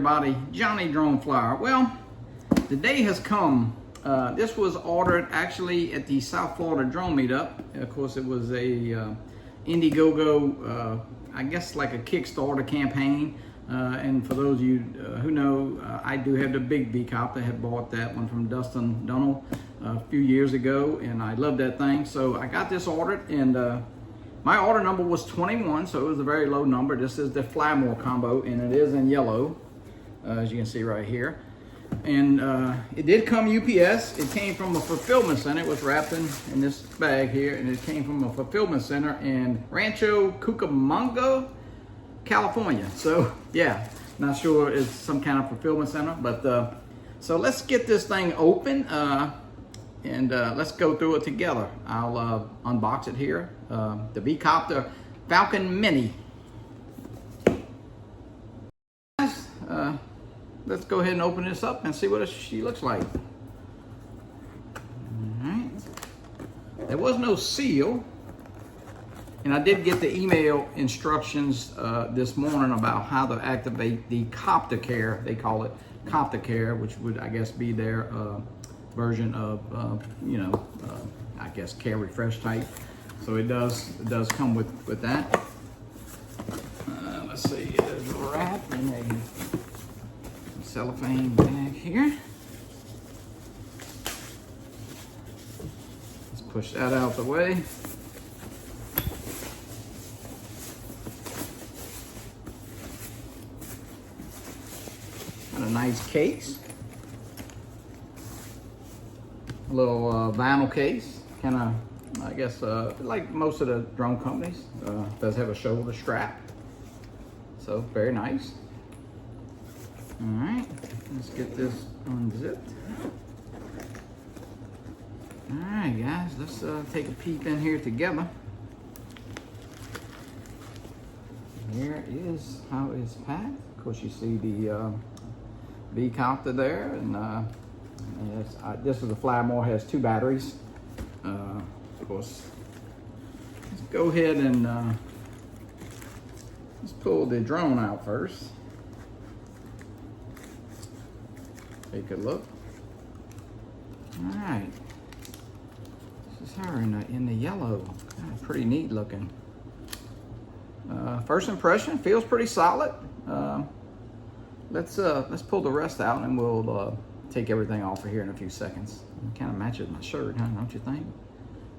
everybody? Johnny Drone Flyer. Well, the day has come. This was ordered actually at the South Florida Drone Meetup. Of course, it was a Indiegogo, I guess like a Kickstarter campaign. And for those of you who know, I do have the big Vcopter. I had bought that one from Dustin Dunnell a few years ago, and I love that thing. So I got this ordered, and my order number was 21, so it was a very low number. This is the Flymore combo, and it is in yellow, as you can see right here. And it did come UPS. It came from a fulfillment center. It was wrapped in this bag here, and it came from a fulfillment center in Rancho Cucamonga, California. So yeah, not sure it's some kind of fulfillment center, but so let's get this thing open and let's go through it together. I'll unbox it here. The Vcopter Falcon Mini. Let's go ahead and open this up and see what she looks like. All right. There was no seal. And I did get the email instructions this morning about how to activate the Copter Care. They call it Copter Care, which would, I guess, be their version of, I guess, Care Refresh type. So it does come with that. Let's see, it's wrapped in a cellophane bag here. Let's push that out the way. Got a nice case. A little vinyl case, kind of, I guess, like most of the drone companies, does have a shoulder strap. So very nice. All right, let's get this unzipped. All right, guys, let's take a peek in here together. Here is how it's packed. Of course, you see the Vcopter there, and this is a Flymore, has 2 batteries. Of course, let's go ahead and let's pull the drone out first. Take a look. All right, this is her in the yellow. Pretty neat looking. First impression, feels pretty solid. Let's pull the rest out, and we'll take everything off of here in a few seconds. It kind of matches my shirt, huh? Don't you think?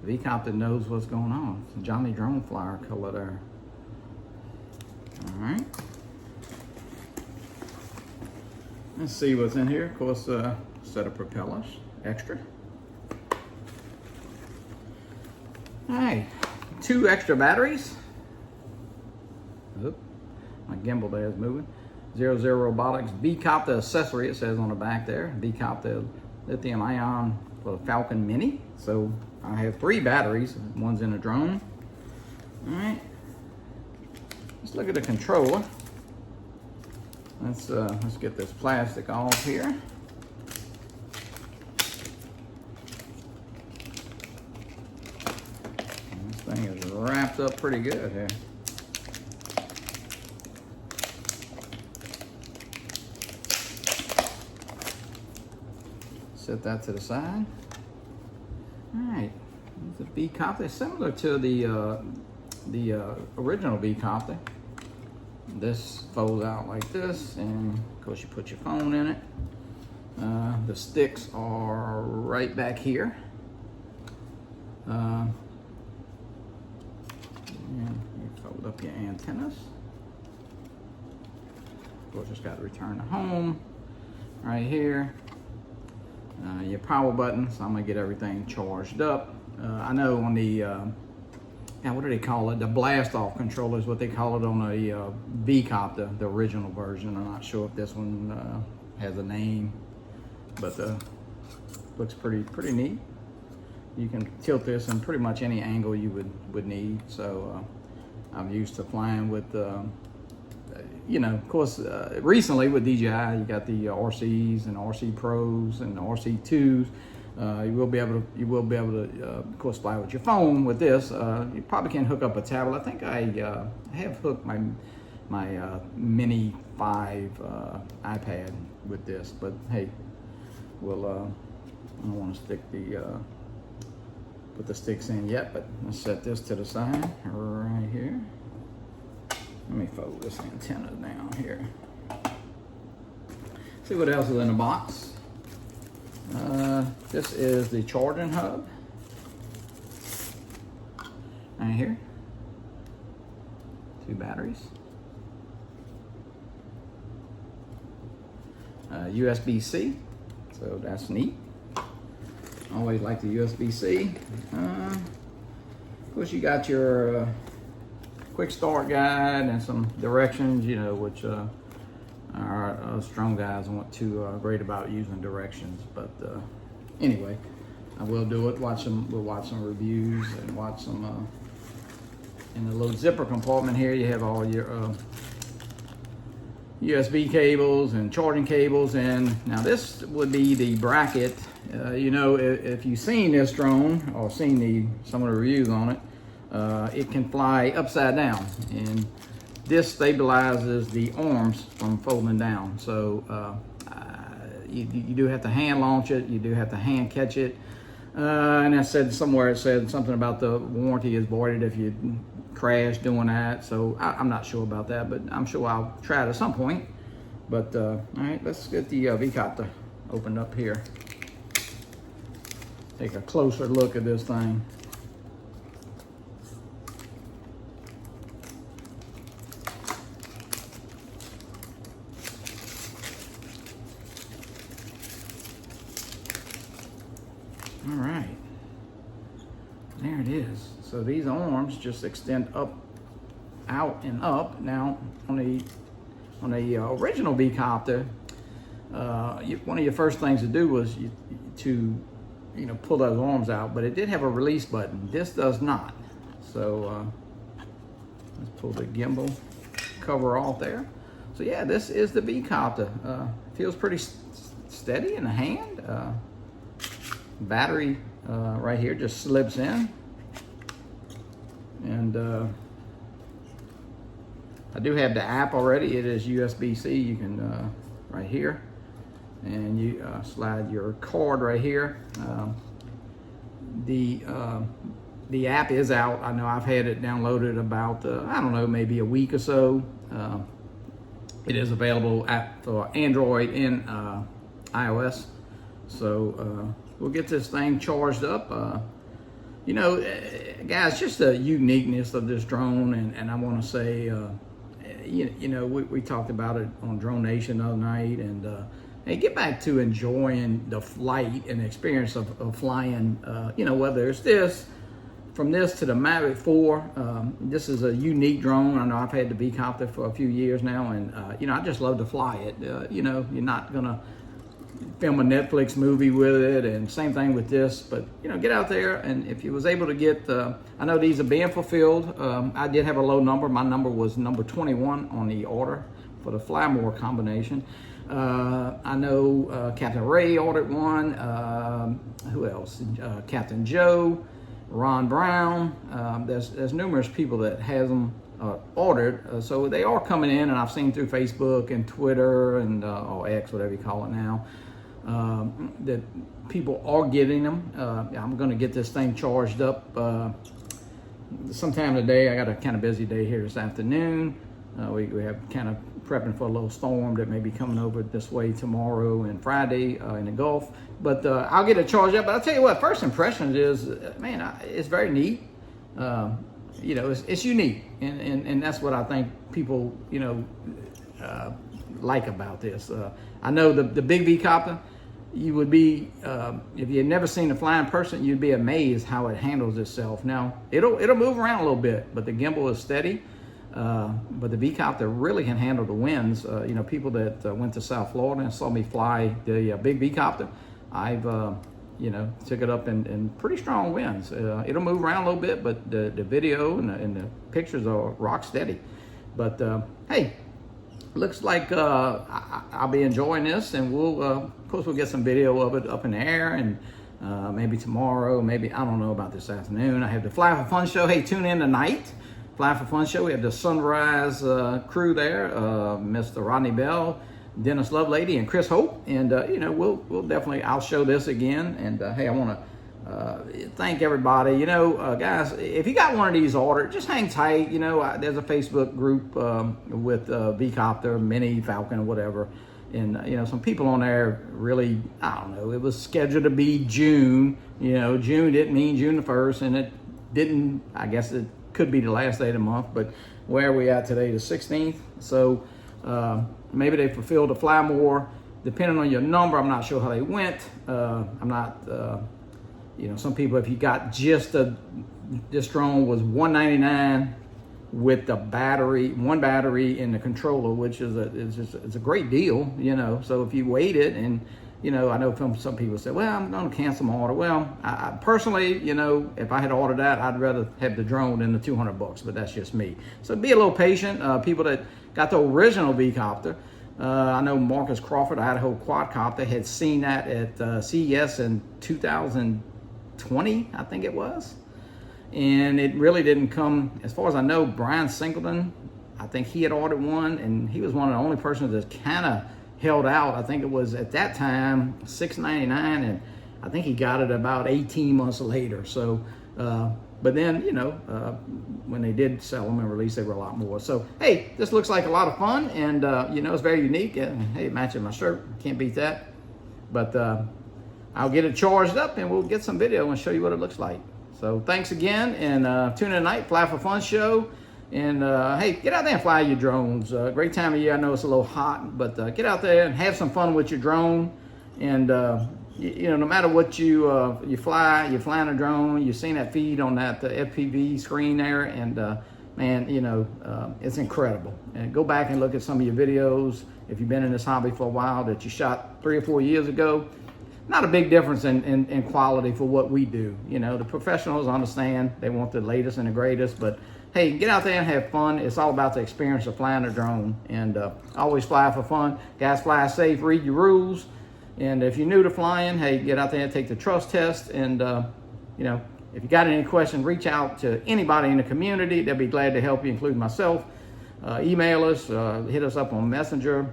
Vcopter knows what's going on. It's a Johnny Drone Flyer color there. All right. Let's see what's in here. Of course, set of propellers, extra. All right, 2 extra batteries. Oop, my gimbal there is moving. 00 Robotics Vcopter accessory, it says on the back there. Vcopter lithium ion for the Falcon Mini. So I have 3 batteries. One's in a drone. All right. Let's look at the controller. Let's get this plastic off here. And this thing is wrapped up pretty good here. Set that to the side. All right, the Vcopter is similar to the original Vcopter. This folds out like this, and of course you put your phone in it. The sticks are right back here. And you fold up your antennas. Of course, just got to return to home right here. Your power button, so I'm gonna get everything charged up. I know on the what do they call it? The blast off controller is what they call it on the Vcopter, the original version. I'm not sure if this one has a name, but looks pretty neat. You can tilt this in pretty much any angle you would need. So I'm used to flying with of course, recently with DJI, you got the RCs and RC Pros and RC2s. You will be able to, of course, fly with your phone with this. You probably can hook up a tablet. I think I have hooked my Mini 5 iPad with this. But hey, we'll I don't want to stick put the sticks in yet, but let's set this to the side right here. Let me fold this antenna down here. See what else is in the box. This is the charging hub right here. 2 batteries. USB-C, so that's neat. Always like the USB-C. Of course, you got your quick start guide and some directions, you know, which our strong guys aren't too great about using directions. But anyway, I will do it. We'll watch some reviews and watch some. In the little zipper compartment here, you have all your USB cables and charging cables. And now this would be the bracket. You know, if you've seen this drone or seen some of the reviews on it, it can fly upside down, and this stabilizes the arms from folding down. So you do have to hand launch it, you do have to hand catch it. And I said somewhere, it said something about the warranty is voided if you crash doing that. So I'm not sure about that, but I'm sure I'll try it at some point. But all right, let's get the Vcopter opened up here. Take a closer look at this thing. All right, there it is. So these arms just extend up, out, and up. Now on the original Vcopter, one of your first things to do was to pull those arms out, but it did have a release button. This does not. So let's pull the gimbal cover off there. So yeah, this is the Vcopter. Feels pretty steady in the hand. Battery right here just slips in, and I do have the app already. It is USB-C. You can right here, and you slide your cord right here. The app is out. I know I've had it downloaded about I don't know, maybe a week or so. It is available for Android and iOS. So we'll get this thing charged up. You know, guys, just the uniqueness of this drone, and I want to say, you know, we talked about it on Drone Nation the other night, and hey, get back to enjoying the flight and experience of flying. You know, whether it's from this to the Mavic 4, this is a unique drone. I know I've had the Vcopter for a few years now, and you know, I just love to fly it. You know, you're not gonna film a Netflix movie with it, and same thing with this. But you know, get out there, and if you was able to get, I know these are being fulfilled. I did have a low number. My number was number 21 on the order for the Fly More combination. I know Captain Ray ordered one. Who else? Captain Joe, Ron Brown. There's numerous people that has them ordered, so they are coming in, and I've seen through Facebook and Twitter and or X, whatever you call it now, that people are getting them. I'm going to get this thing charged up sometime today. I got a kind of busy day here this afternoon. We have kind of prepping for a little storm that may be coming over this way tomorrow and Friday in the Gulf. But I'll get it charged up. But I'll tell you what, first impressions is, man, it's very neat. You know, it's unique, and that's what I think people, you know, like about this. I know the big Vcopter, you would be, if you had never seen a flying person, you'd be amazed how it handles itself. Now, it'll move around a little bit, but the gimbal is steady. But the Vcopter really can handle the winds. You know, people that went to South Florida and saw me fly the big Vcopter, I've you know, took it up in pretty strong winds. It'll move around a little bit, but the video and the pictures are rock steady. But hey, looks like I'll be enjoying this, and we'll of course we'll get some video of it up in the air, and maybe tomorrow, maybe, I don't know about this afternoon. I have the Fly for Fun show. Hey, tune in tonight. Fly for Fun show. We had the Sunrise crew there, Mr. Rodney Bell, Dennis Lovelady, and Chris Hope. And you know, we'll definitely, I'll show this again. And hey, I want to thank everybody. You know, guys, if you got one of these ordered, just hang tight. You know, there's a Facebook group with Vcopter, Mini, Falcon, whatever. And, you know, some people on there really, I don't know, it was scheduled to be June. You know, June didn't mean June the 1st, and it didn't, I guess it could be the last day of the month, but where are we at today, the 16th? So maybe they fulfilled the fly more, depending on your number. I'm not sure how they went. I'm not, you know, some people, if you got just this drone was $199 with the battery, one battery in the controller, which is it's a great deal, you know. So if you waited, and you know, I know some people say, well, I'm going to cancel my order. Well, I personally, you know, if I had ordered that, I'd rather have the drone than the $200, but that's just me. So be a little patient. People that got the original Vcopter, I know Marcus Crawford, Idaho quadcopter, had seen that at CES in 2020, I think it was. And it really didn't come, as far as I know, Brian Singleton, I think he had ordered one, and he was one of the only persons that kind of held out. I think it was at that time $699, and I think he got it about 18 months later. So, but then, you know, when they did sell them and release, they were a lot more. So, hey, this looks like a lot of fun, and you know, it's very unique. And hey, it matches my shirt, can't beat that. But I'll get it charged up, and we'll get some video and show you what it looks like. So thanks again, and tune in tonight, Fly for Fun show. And hey, get out there and fly your drones. Great time of year. I know it's a little hot, but get out there and have some fun with your drone. And you know, no matter what you fly, you're flying a drone. You've seen that feed on that FPV screen there, and man, you know, it's incredible. And go back and look at some of your videos if you've been in this hobby for a while that you shot 3 or 4 years ago. Not a big difference in quality for what we do. You know, the professionals understand, they want the latest and the greatest, but hey, get out there and have fun. It's all about the experience of flying a drone, and always fly for fun. Guys, fly safe, read your rules, and if you're new to flying, hey, get out there and take the trust test, and you know, if you got any questions, reach out to anybody in the community. They'll be glad to help you, including myself. Email us, hit us up on Messenger.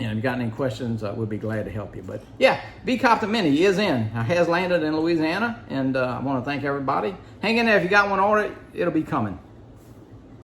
And if you got any questions, we'll be glad to help you. But yeah, Vcopter Mini is in. Has landed in Louisiana, and I want to thank everybody. Hang in there. If you got one ordered, it'll be coming.